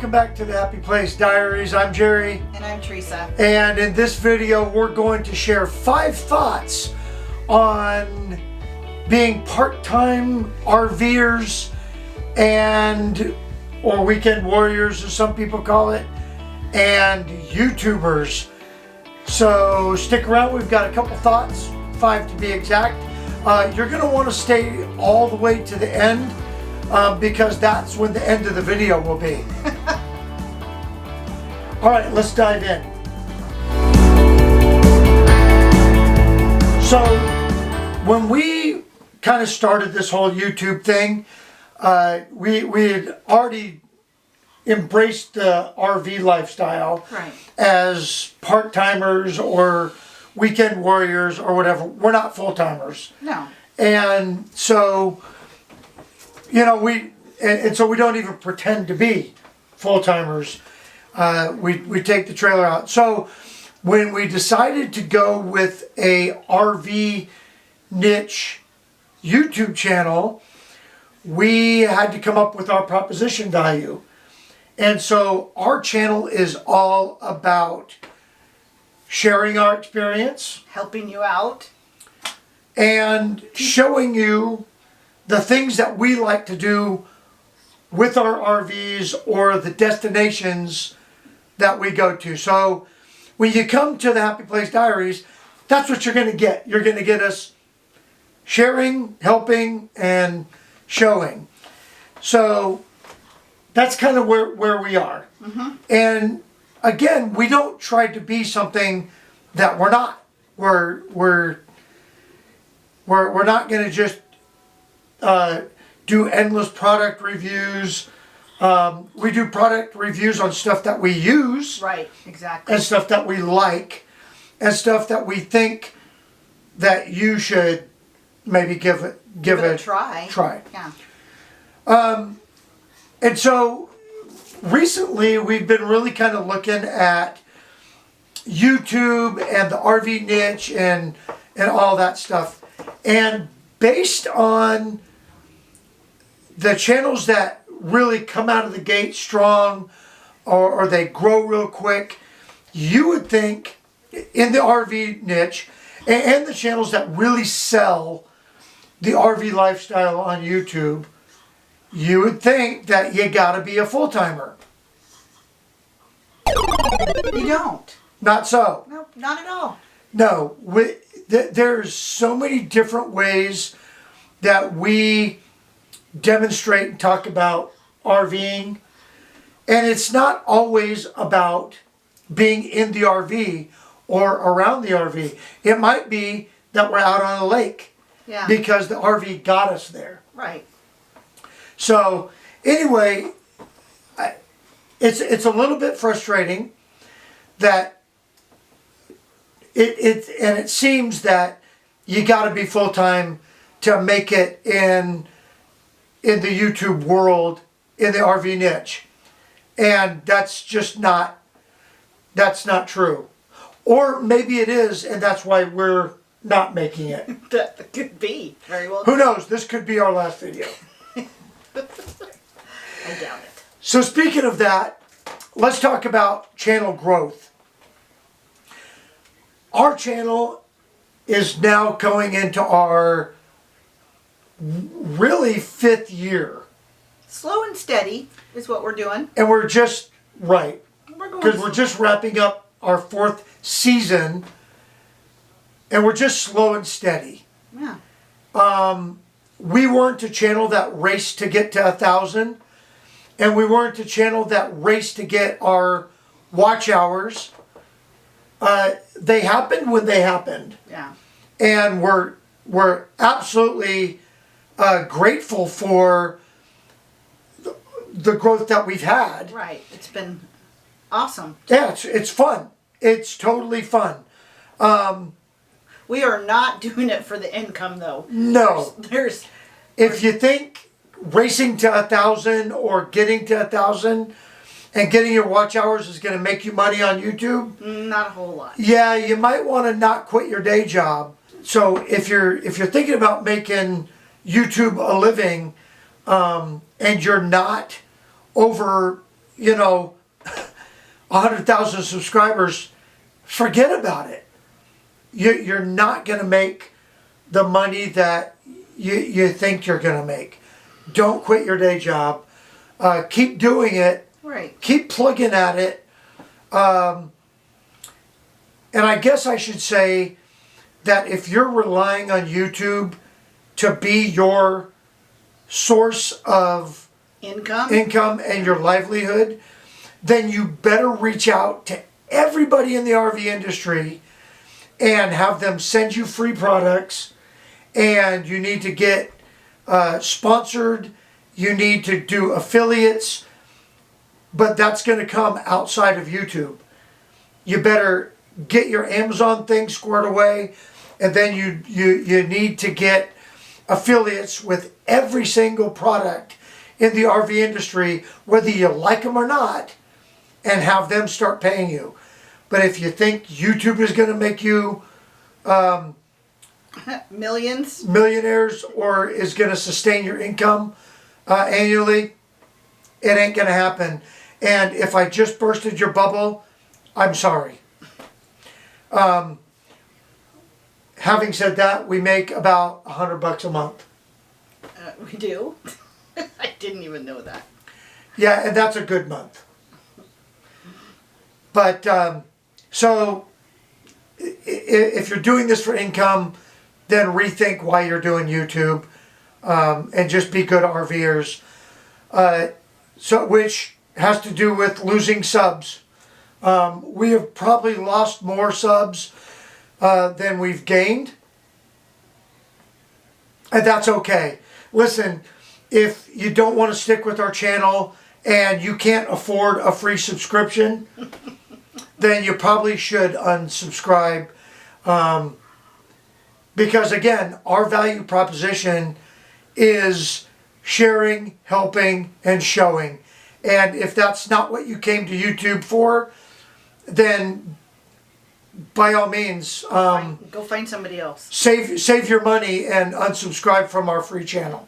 welcome back to the Happy Place Diaries. I'm Jerry. And I'm Teresa. And in this video, we're going to share 5 thoughts on being part-time RVers or weekend warriors, as some people call it, and YouTubers. So stick around, we've got a couple thoughts, 5 to be exact. You're going to want to stay all the way to the end because that's when the end of the video will be. All right, let's dive in. So when we kind of started this whole YouTube thing, we had already embraced the RV lifestyle, right, as part-timers or weekend warriors or whatever. We're not full-timers. No. And so, you know, so we don't even pretend to be full-timers. We take the trailer out. So when we decided to go with a RV niche YouTube channel, we had to come up with our proposition value. And so our channel is all about sharing our experience, helping you out, and showing you the things that we like to do with our RVs or the destinations that we go to. So when you come to the Happy Place Diaries, that's what you're going to get. You're going to get us sharing, helping, and showing. So that's kind of where we are. Mm-hmm. And again, we don't try to be something that we're not. We're not going to just do endless product reviews. We do product reviews on stuff that we use. Right, exactly. And stuff that we like, and stuff that we think that you should maybe give it a try. Yeah. And so recently we've been really kind of looking at YouTube and the RV niche and all that stuff. And based on the channels that really come out of the gate strong or they grow real quick, you would think in the RV niche and the channels that really sell the RV lifestyle on YouTube, you would think that you gotta be a full-timer. You don't. Not so. No, not at all. No, there's so many different ways that we demonstrate and talk about RVing, and it's not always about being in the RV or around the RV. It might be that we're out on a lake, yeah, because the RV got us there. Right. So anyway, it's a little bit frustrating that it seems that you got to be full-time to make it in the YouTube world, in the RV niche. And that's just not true. Or maybe it is, and that's why we're not making it. That could be. Very well. Who knows? This could be our last video. I doubt it. So speaking of that, let's talk about channel growth. Our channel is now going into our really 5th year. Slow and steady is what we're doing. And we're just, right, because We're just wrapping up our 4th season, and we're just slow and steady. Yeah. We weren't a channel that raced to get to 1,000, and we weren't a channel that raced to get our watch hours. They happened when they happened. Yeah. And we're absolutely grateful for the growth that we've had. Right. It's been awesome. Yeah, it's fun. It's totally fun. We are not doing it for the income, though. No. If you think racing to 1,000 or getting to 1,000 and getting your watch hours is going to make you money on YouTube, not a whole lot. Yeah, you might want to not quit your day job. So if you're thinking about making YouTube a living, and you're not over you know, 100,000 subscribers, forget about it. You're not going to make the money that you think you're going to make. Don't quit your day job. Keep doing it. Right. Keep plugging at it. And I guess I should say that if you're relying on YouTube to be your source of Income and your livelihood, then you better reach out to everybody in the RV industry and have them send you free products. And you need to get sponsored. You need to do affiliates. But that's going to come outside of YouTube. You better get your Amazon thing squared away. And then you need to get affiliates with every single product in the RV industry, whether you like them or not, and have them start paying you. But if you think YouTube is going to make you millionaires or is going to sustain your income annually, it ain't going to happen. And if I just bursted your bubble, I'm sorry. Having said that, we make about $100 a month. we do. I didn't even know that. Yeah, and that's a good month. But so if you're doing this for income, then rethink why you're doing YouTube, and just be good RVers. So which has to do with losing subs. We have probably lost more subs than we've gained, and that's okay. Listen, if you don't want to stick with our channel and you can't afford a free subscription, then you probably should unsubscribe. Because again, our value proposition is sharing, helping, and showing. And if that's not what you came to YouTube for, then by all means, Go find somebody else. save your money and unsubscribe from our free channel.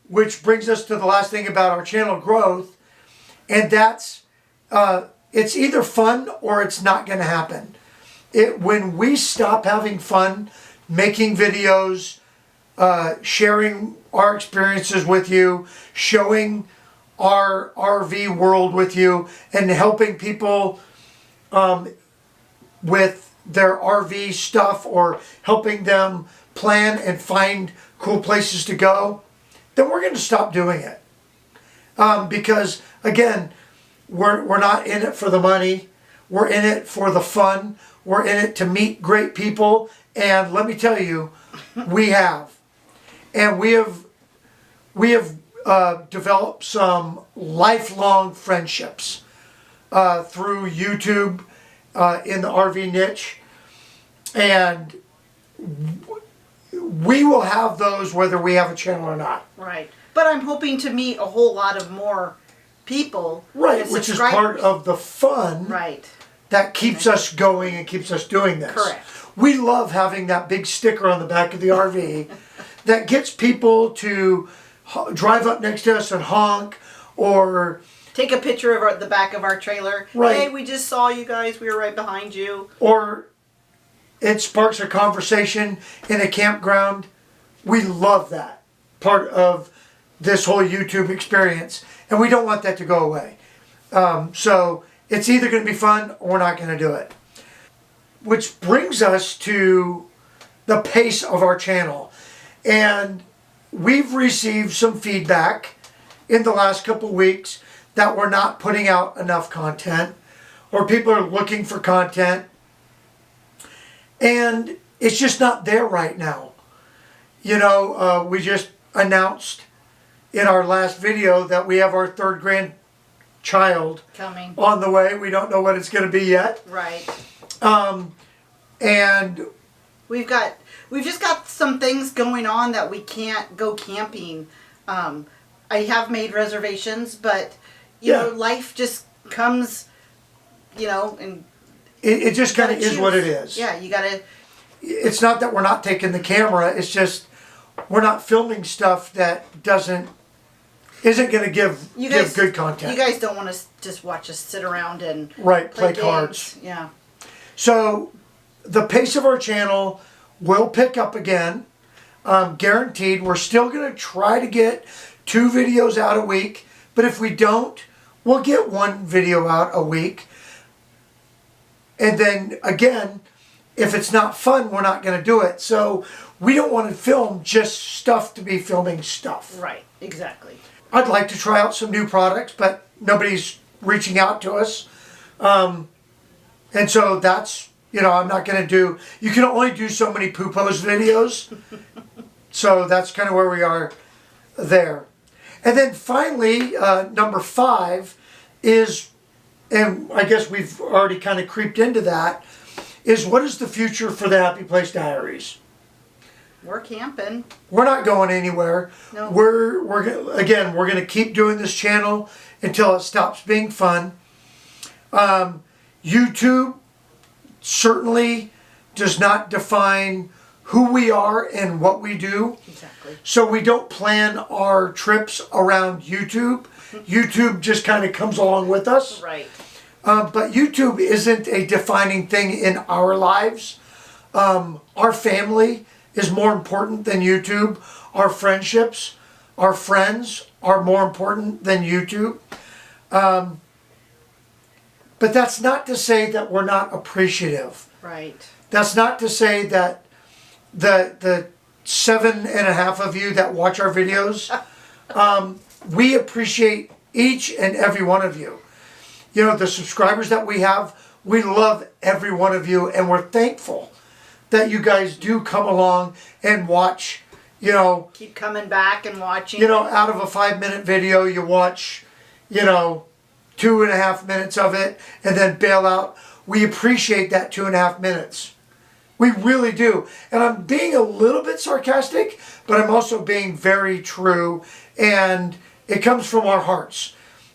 Which brings us to the last thing about our channel growth, and that's it's either fun or it's not going to happen. When we stop having fun making videos, sharing our experiences with you, showing our RV world with you, and helping people with their RV stuff, or helping them plan and find cool places to go, then we're going to stop doing it. Because again, we're not in it for the money. We're in it for the fun. We're in it to meet great people. And let me tell you, we have. And we have developed some lifelong friendships through YouTube in the RV niche. And we will have those whether we have a channel or not. Right. But I'm hoping to meet a whole lot of more people. Right, which is part of the fun. Right. That keeps us going and keeps us doing this. Correct. We love having that big sticker on the back of the RV that gets people to drive up next to us and honk, or take a picture of the back of our trailer. Right. Hey, we just saw you guys. We were right behind you. Or it sparks a conversation in a campground. We love that part of this whole YouTube experience, and we don't want that to go away. So it's either going to be fun or we're not going to do it. Which brings us to the pace of our channel. And we've received some feedback in the last couple weeks that we're not putting out enough content, or people are looking for content, and it's just not there right now. You know, we just announced in our last video that we have our third grandchild coming on the way. We don't know what it's going to be yet. Right. And we've just got some things going on that we can't go camping. I have made reservations, but you know, life just comes, you know, and it just kind of is what it is. Yeah, you gotta. It's not that we're not taking the camera. It's just we're not filming stuff that doesn't isn't going to give You guys, good content. You guys don't want to just watch us sit around and play games. cards. Yeah. So the pace of our channel will pick up again, guaranteed. We're still going to try to get 2 videos out a week, but if we don't, we'll get 1 video out a week. And then again, if it's not fun, we're not going to do it. So we don't want to film just stuff to be filming stuff. Right, exactly. I'd like to try out some new products, but nobody's reaching out to us. And so that's, I'm not going to do, you can only do so many Poopos videos. So that's kind of where we are there. And then finally, number 5 is, and I guess we've already kind of creeped into that, is what is the future for the Happy Place Diaries? We're camping. We're not going anywhere. No. We're going to keep doing this channel until it stops being fun. YouTube certainly does not define who we are and what we do. Exactly. So we don't plan our trips around YouTube. YouTube just kind of comes along with us. Right. But YouTube isn't a defining thing in our lives. Our family is more important than YouTube. Our friendships, our friends are more important than YouTube. But that's not to say that we're not appreciative. Right. That's not to say that the 7.5 of you that watch our videos, we appreciate each and every one of you. The subscribers that we have, we love every one of you, and we're thankful that you guys do come along and watch, Keep coming back and watching. out of a 5-minute video, you watch, 2.5 minutes of it and then bail out. We appreciate that 2.5 minutes. We really do. And I'm being a little bit sarcastic, but I'm also being very true. And it comes from our hearts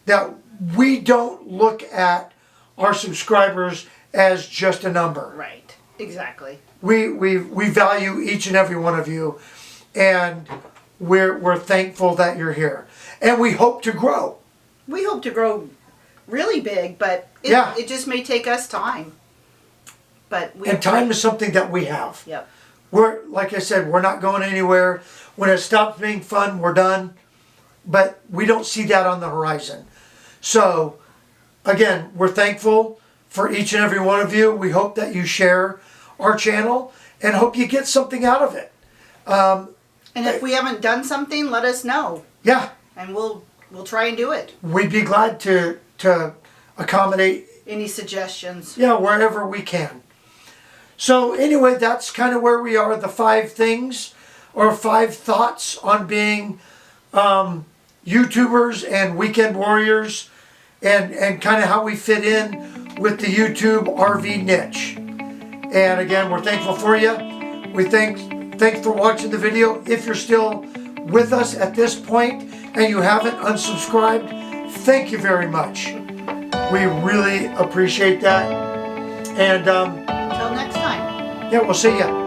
that we don't look at our subscribers as just a number. Right. Exactly. We value each and every one of you, and we're thankful that you're here. And we hope to grow. We hope to grow really big, but it just may take us time. But time is something that we have. Yep. We're, like I said, we're not going anywhere. When it stops being fun, we're done. But we don't see that on the horizon. So, again, we're thankful for each and every one of you. We hope that you share our channel and hope you get something out of it. And if we haven't done something, let us know. Yeah. And we'll try and do it. We'd be glad to accommodate any suggestions. Yeah, wherever we can. So anyway, that's kind of where we are. The 5 things or 5 thoughts on being YouTubers and weekend warriors, and kind of how we fit in with the YouTube RV niche. And again, we're thankful for you. Thanks for watching the video. If you're still with us at this point and you haven't unsubscribed, thank you very much. We really appreciate that. And until next time. Yeah, we'll see you.